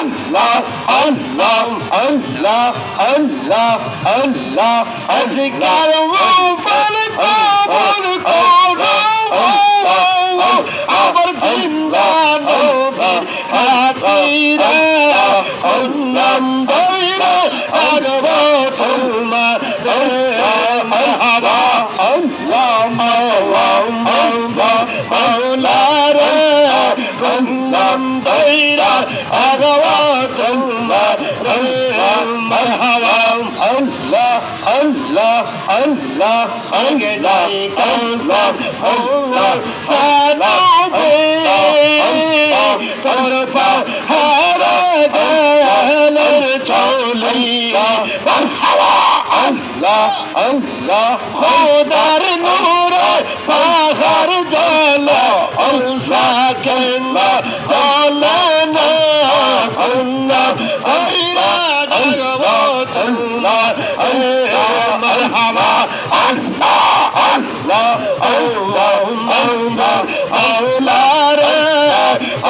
Allah, Allah, Allah, Allah, Allah, azkar মুবাল কবুল করো আবার জিন্দা নবী খাতিরে নাম ধরে আগব তোমার মারহাবা আল্লাহ মাওলা রে নাম ধরে আগব তোমার মারহাবা আল্লাহ আল্লাহ আল্লাহ আগে নাই আল্লাহ আল্লাহ সানাবে তোর পাহাড় গেলের চলিয়া মারহাবা আল্লাহ আল্লাহ খোদার নূরে পাহাড় জ্বলে আলসা কেল্লা জ্বলে না আল্লাহ আইরা জগবত আল্লাহ মারহাবা আল্লাহ আল্লাহ আল্লাহ আল্লাহ আল্লাহ রে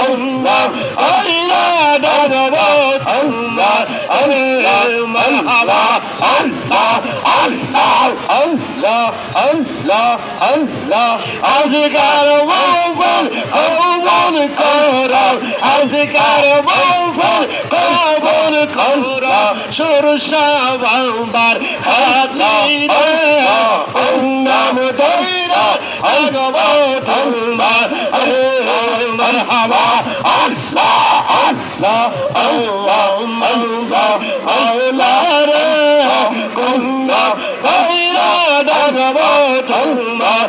আল্লাহ আইরা জগবত আল্লাহ আল্লাহ মারহাবা আল্লাহ আল্লাহ আল্লাহ আল্লাহ আল্লাহ আজকার মুবাল কবুল করো আজকার মুবাল কবুল করো সুরসা বাম্বার খাতিরে নাম ধরে আগব তোমার মারহাবা আল্লাহ আল্লাহ আল্লাহ আল্লাহ আল্লাহ রে কুন্না বাইরা আগব তোমার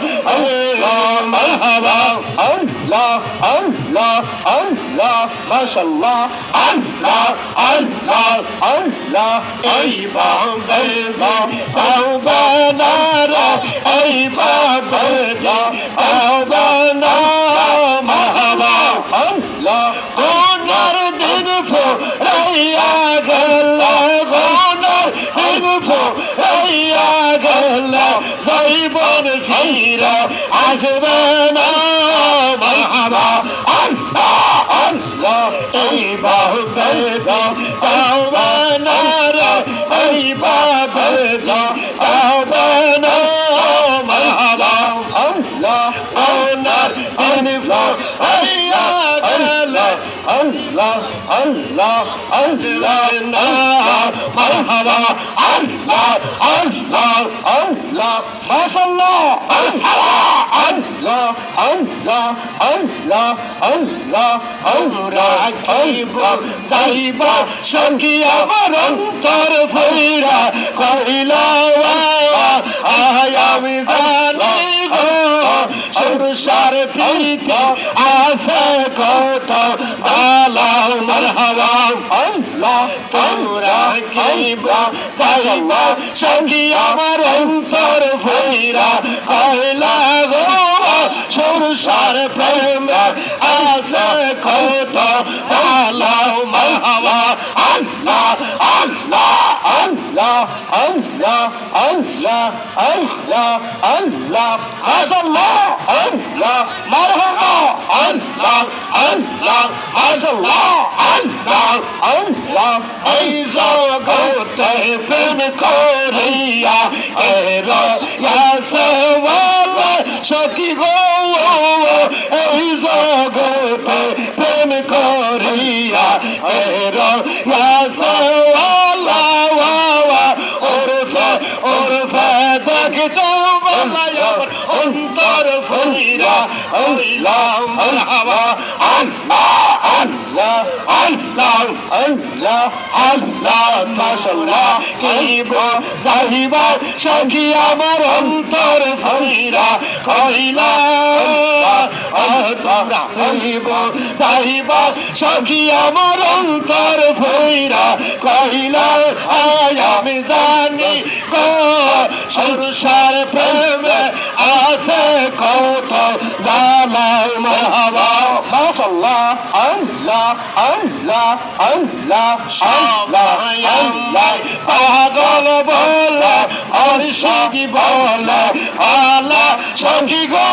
মারহাবা আল্লাহ আল্লাহ আল্লাহ মাশাআল্লাহ আল্লাহ আল্লাহ আল্লাহ এই বাবা বাবা এই বাবা বাবা মারহাবা আল্লাহ ওনার দিন ফুরাইয়া গেল ওনার দিন ফুরাইয়া গেল জীবন ফিরে আসবে না মারহাবা আল্লাহ আল্লাহ এই বাবা বাবা এই বাবা বাবা মারহাবা আল্লাহ ওনার দিন ফুরাইয়া গেল আল্লাহ আল্লাহ আল্লাহ মারহাবা আল্লাহ আল্লাহ আল্লাহ মাশাআল্লাহ আল্লাহ আল্লাহ আল্লাহ আল্লাহ আমরা খাইব যাইব সঙ্গী আমার অন্তর ফিরা কইলা আমি জানি গো সংসার ফিরতে আসে কত আল্লাহ মারহাবা আল্লাহ তোমরা খাইব যাইব সঙ্গী আমার অন্তর ফিরা কইলা গো সংসার প্রেম আসে কত আল্লাহ মারহাবা আল্লাহ আল্লাহ আল্লাহ আল্লাহ আল্লাহ আল্লাহ আল্লাহ মাশাআল্লাহ আল্লাহ মারহাবা আল্লাহ আল্লাহ মাশাআল্লাহ আল্লাহ আল্লাহ এই জগতে প্রেম করিয়া এরা ইয়াসওয়ালা সখী গো এই জগতে প্রেম করিয়া এরা ইয়াসওয়ালা ওরফে দেখতে বলায়ার অন্তর ফিরা আল্লাহ মারহাবা আল্লাহ আল্লাহ আল্লাহ আল্লাহ আল্লাহ মাশাআল্লাহ কিব যাইবা সখী আমার অন্তর ফিরা কইলা তোমরা কিব যাইবা সখী আমার অন্তর ফিরা কইলা আমি জানি গো সংসার প্রেমে আসে কত জালা মারহাবা মাশাআল্লাহ আল্লাহ আল্লাহ আল্লাহ আল্লাহ আল্লাহ পাগল বলে আর সখী বলে আল্লাহ সখী গো